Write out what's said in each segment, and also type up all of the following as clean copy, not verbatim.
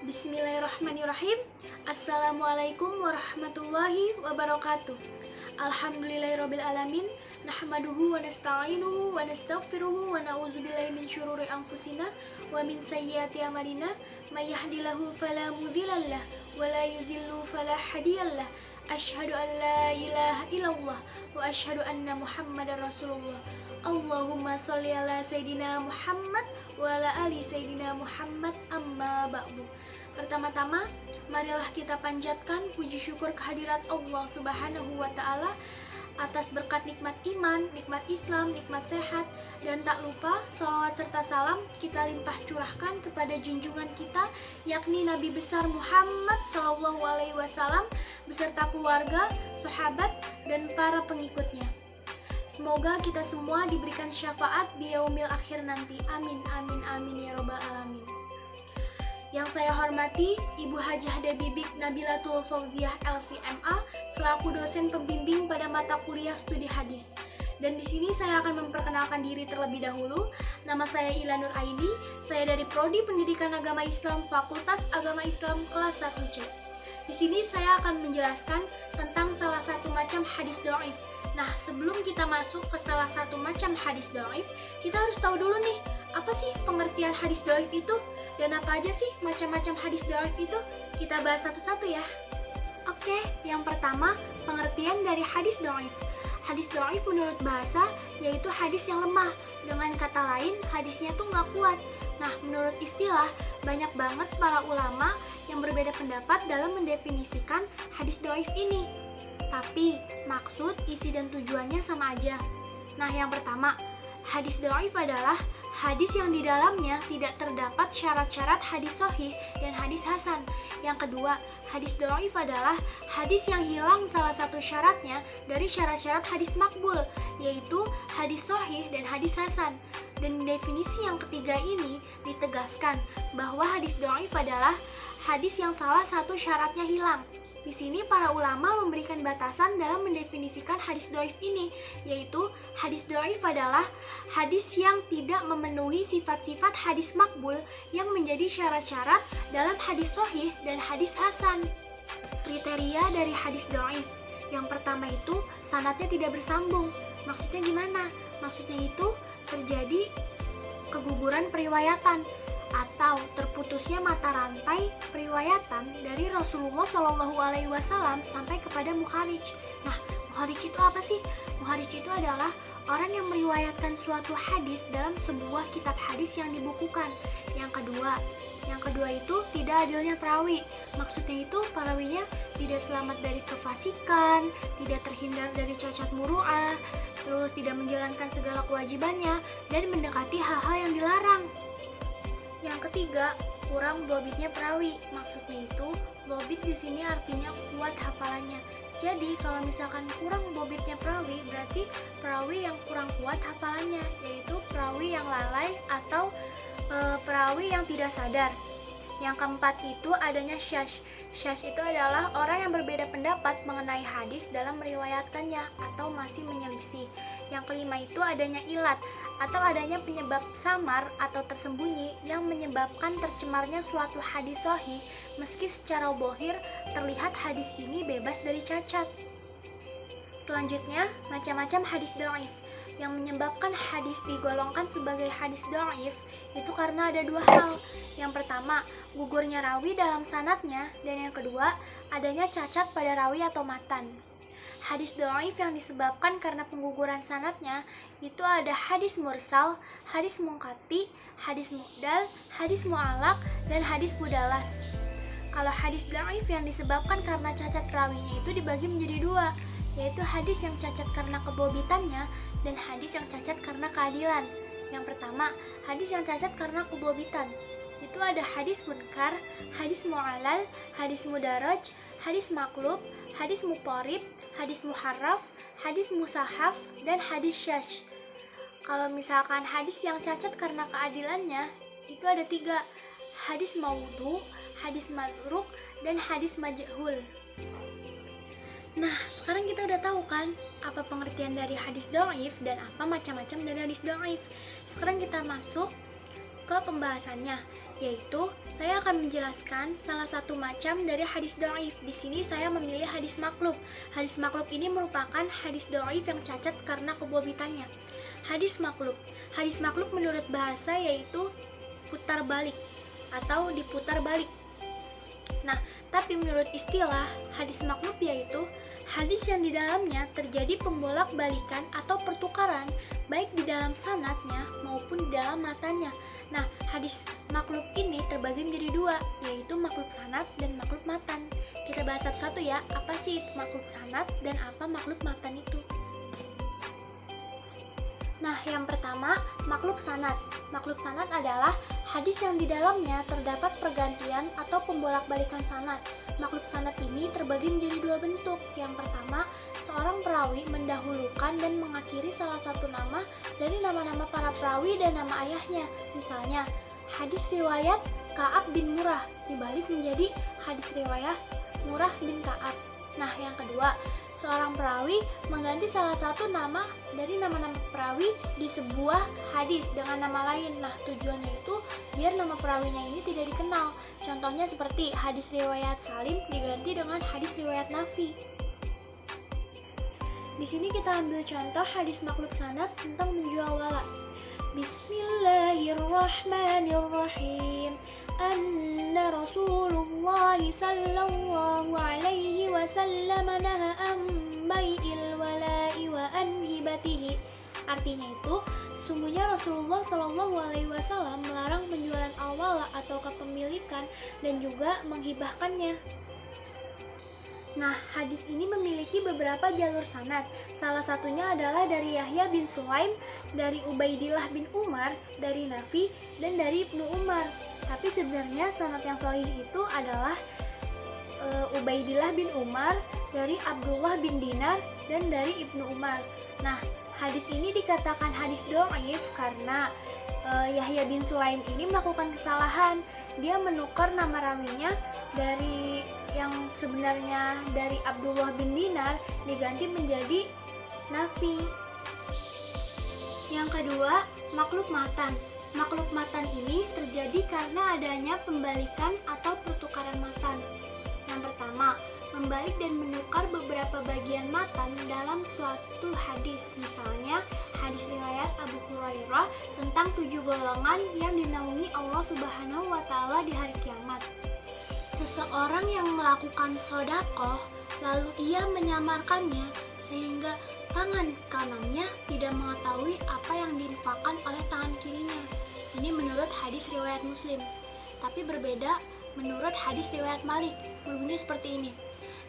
Bismillahirrahmanirrahim. Assalamualaikum warahmatullahi wabarakatuh. Alhamdulillahirabbil alamin. Nahmaduhu wa nasta'inuhu wa nastaghfiruhu wa na'udzubillahi min syururi anfusina wa min sayyiati a'malina. May yahdihillahu fala mudhillalah wa la yudhillu fala hadiyalah. Asyhadu an la ilaha illallah wa asyhadu anna Muhammadar Rasulullah. Allahumma sholli ala sayidina Muhammad wa ala ali sayidina Muhammad, amma ba'du. Pertama-tama, marilah kita panjatkan puji syukur kehadirat Allah Subhanahu wa Ta'ala atas berkat nikmat iman, nikmat Islam, nikmat sehat, dan tak lupa salawat serta salam kita limpah curahkan kepada junjungan kita, yakni Nabi besar Muhammad SAW beserta keluarga, sahabat, dan para pengikutnya. Semoga kita semua diberikan syafaat di yaumil akhir nanti. Amin, amin, amin ya robbal alamin. Yang saya hormati Ibu Hajah Debibik Nabilatul Fauziah LCMA selaku dosen pembimbing pada mata kuliah studi hadis. Dan di sini saya akan memperkenalkan diri terlebih dahulu. Nama saya Ila Nur Aini, saya dari Prodi Pendidikan Agama Islam Fakultas Agama Islam kelas 1C. Di sini saya akan menjelaskan tentang salah satu macam hadis dhaif. Nah, sebelum kita masuk ke salah satu macam hadis dhaif, kita harus tahu dulu nih, apa sih pengertian hadis dhaif itu? Dan apa aja sih macam-macam hadis dhaif itu? Kita bahas satu-satu ya. Oke, yang pertama, pengertian dari hadis dhaif. Hadis dhaif menurut bahasa yaitu hadis yang lemah. Dengan kata lain, hadisnya tuh nggak kuat. Nah, menurut istilah, banyak banget para ulama yang berbeda pendapat dalam mendefinisikan hadis dhaif ini. Tapi, maksud, isi, dan tujuannya sama aja. Nah, yang pertama, hadis dhaif adalah hadis yang di dalamnya tidak terdapat syarat-syarat hadis sahih dan hadis hasan. Yang kedua, hadis dhaif adalah hadis yang hilang salah satu syaratnya dari syarat-syarat hadis makbul, yaitu hadis sahih dan hadis hasan. Dan definisi yang ketiga ini ditegaskan bahwa hadis dhaif adalah hadis yang salah satu syaratnya hilang. Di sini para ulama memberikan batasan dalam mendefinisikan hadis dhaif ini, yaitu hadis dhaif adalah hadis yang tidak memenuhi sifat-sifat hadis makbul yang menjadi syarat-syarat dalam hadis sahih dan hadis hasan. Kriteria dari hadis dhaif. Yang pertama itu sanadnya tidak bersambung. Maksudnya gimana? Maksudnya itu terjadi keguguran periwayatan atau terputusnya mata rantai periwayatan dari Rasulullah SAW sampai kepada mukharij. Nah, mukharij itu apa sih? Mukharij itu adalah orang yang meriwayatkan suatu hadis dalam sebuah kitab hadis yang dibukukan. Yang kedua itu tidak adilnya perawi. Maksudnya itu perawinya tidak selamat dari kefasikan, tidak terhindar dari cacat muru'ah, terus tidak menjalankan segala kewajibannya dan mendekati hal-hal yang dilarang. Yang ketiga, kurang dhabitnya perawi. Maksudnya itu, dhabit di sini artinya kuat hafalannya. Jadi, kalau misalkan kurang dhabitnya perawi, berarti perawi yang kurang kuat hafalannya, yaitu perawi yang lalai atau perawi yang tidak sadar. Yang keempat itu adanya syadz. Syadz itu adalah orang yang berbeda pendapat mengenai hadis dalam meriwayatkannya atau masih menyelisih. Yang kelima itu adanya ilat atau adanya penyebab samar atau tersembunyi yang menyebabkan tercemarnya suatu hadis sahih meski secara zahir terlihat hadis ini bebas dari cacat. Selanjutnya, macam-macam hadis dhaif. Yang menyebabkan hadis digolongkan sebagai hadis dhaif itu karena ada dua hal. Yang pertama, gugurnya rawi dalam sanadnya, dan yang kedua, adanya cacat pada rawi atau matan. Hadis dhaif yang disebabkan karena pengguguran sanadnya itu ada hadis mursal, hadis munqati, hadis mu'dal, hadis mu'allaq, dan hadis mudalas. Kalau hadis dhaif yang disebabkan karena cacat rawinya itu dibagi menjadi dua, yaitu hadis yang cacat karena kebobitannya dan hadis yang cacat karena keadilan. Yang pertama, hadis yang cacat karena kebobitan. Itu ada hadis munkar, hadis mu'alal, hadis mudaraj, hadis maklub, hadis muqarib, hadis muharraf, hadis musahaf, dan hadis syadz. Kalau misalkan hadis yang cacat karena keadilannya, itu ada tiga, hadis maudhu, hadis madruk, dan hadis majhul. Nah, sekarang kita udah tahu kan apa pengertian dari hadis dhaif dan apa macam-macam dari hadis dhaif. Sekarang kita masuk ke pembahasannya. yaitu saya akan menjelaskan salah satu macam dari hadis dhaif. Di sini saya memilih hadis maklub. Hadis maklub ini merupakan hadis dhaif yang cacat karena kebobitannya. Hadis maklub menurut bahasa yaitu putar balik atau diputar balik. Nah, tapi menurut istilah hadis maklub yaitu hadis yang di dalamnya terjadi pembolak-balikan atau pertukaran baik di dalam sanadnya maupun di dalam matanya. Nah, hadis maklub ini terbagi menjadi dua, yaitu maklub sanad dan maklub matan. Kita bahas satu-satu ya, apa sih itu maklub sanad dan apa maklub matan itu. Nah, yang pertama, maklub sanad. Maklub sanad adalah hadis yang di dalamnya terdapat pergantian atau pembolak-balikan sanad. Maklub sanad ini terbagi menjadi dua bentuk. Yang pertama, seorang perawi mendahulukan dan mengakhiri salah satu nama dari nama-nama para perawi dan nama ayahnya. Misalnya, hadis riwayat Ka'ab bin Murrah dibalik menjadi hadis riwayat Murrah bin Ka'ab. Nah, yang kedua, seorang perawi mengganti salah satu nama dari nama-nama perawi di sebuah hadis dengan nama lain. Nah, tujuannya itu biar nama perawinya ini tidak dikenal. Contohnya seperti hadis riwayat Salim diganti dengan hadis riwayat Nafi. Di sini kita ambil contoh hadis maklub sanad tentang menjual wala. Bismillahirrahmanirrahim. Anna Rasulullah sallallahu alaihi wasallam naha an bai'il wala'i wa an hibatihi. Artinya itu, sungguhnya Rasulullah sallallahu alaihi wasallam melarang penjualan al-wala atau kepemilikan dan juga menghibahkannya. Nah, hadis ini memiliki beberapa jalur sanad. Salah satunya adalah dari Yahya bin Sulaim, dari Ubaidillah bin Umar, dari Nafi, dan dari Ibnu Umar. Tapi sebenarnya sanad yang sahih itu adalah Ubaidillah bin Umar, dari Abdullah bin Dinar, dan dari Ibnu Umar. Nah, hadis ini dikatakan hadis dhaif karena Yahya bin Sulaim ini melakukan kesalahan. Dia menukar nama rawinya dari yang sebenarnya dari Abdullah bin Dinar diganti menjadi Nafi. Yang kedua, maklub matan. Maklub matan ini terjadi karena adanya pembalikan atau pertukaran matan. Yang pertama, membalik dan menukar beberapa bagian matan dalam suatu hadis. Misalnya, hadis riwayat Abu Hurairah tentang 7 golongan yang dinaungi Allah Subhanahu wa Ta'ala di hari kiamat. Seseorang yang melakukan sedekah lalu ia menyamarkannya sehingga tangan kanannya tidak mengetahui apa yang diinfakkan oleh tangan kirinya. Ini menurut hadis riwayat Muslim. Tapi berbeda menurut hadis riwayat Malik. Berbunyi seperti ini.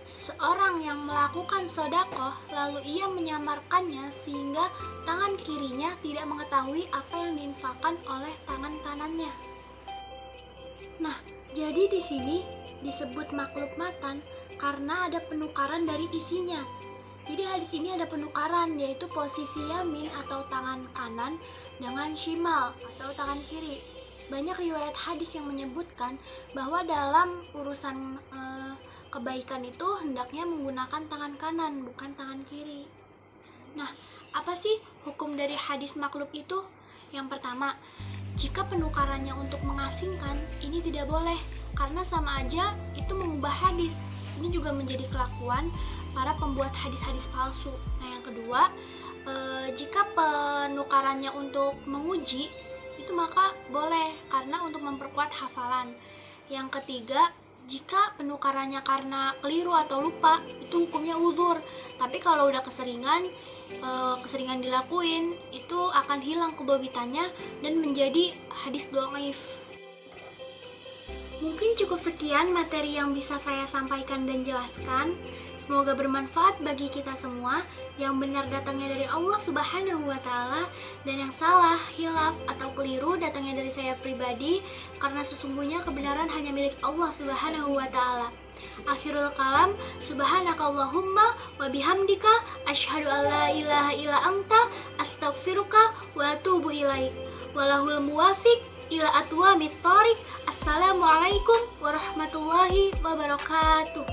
Seorang yang melakukan sedekah lalu ia menyamarkannya sehingga tangan kirinya tidak mengetahui apa yang diinfakkan oleh tangan kanannya. Nah, jadi di sini disebut maklub matan karena ada penukaran dari isinya. Jadi hadis ini ada penukaran, yaitu posisi yamin atau tangan kanan dengan shimal atau tangan kiri. Banyak riwayat hadis yang menyebutkan bahwa dalam urusan kebaikan itu hendaknya menggunakan tangan kanan, bukan tangan kiri. Nah, apa sih hukum dari hadis maklub itu? Yang pertama, jika penukarannya untuk mengasingkan, ini tidak boleh karena sama aja itu mengubah hadis. Ini juga menjadi kelakuan para pembuat hadis-hadis palsu. Nah, yang kedua, jika penukarannya untuk menguji, itu maka boleh karena untuk memperkuat hafalan. Yang ketiga, jika penukarannya karena keliru atau lupa, itu hukumnya uzur. Tapi kalau udah keseringan dilakuin, itu akan hilang kebobitannya dan menjadi hadis dhaif. Mungkin cukup sekian materi yang bisa saya sampaikan dan jelaskan. Semoga bermanfaat bagi kita semua. Yang benar datangnya dari Allah Subhanahu wa Ta'ala, dan yang salah, khilaf atau keliru datangnya dari saya pribadi, karena sesungguhnya kebenaran hanya milik Allah Subhanahu wa Ta'ala. Akhirul kalam, subhanakallahumma wa bihamdika asyhadu an la ilaha illa anta astaghfiruka wa atubu ilaik. Walahul muwafiq ila atwamit thoriq. Assalamualaikum warahmatullahi wabarakatuh.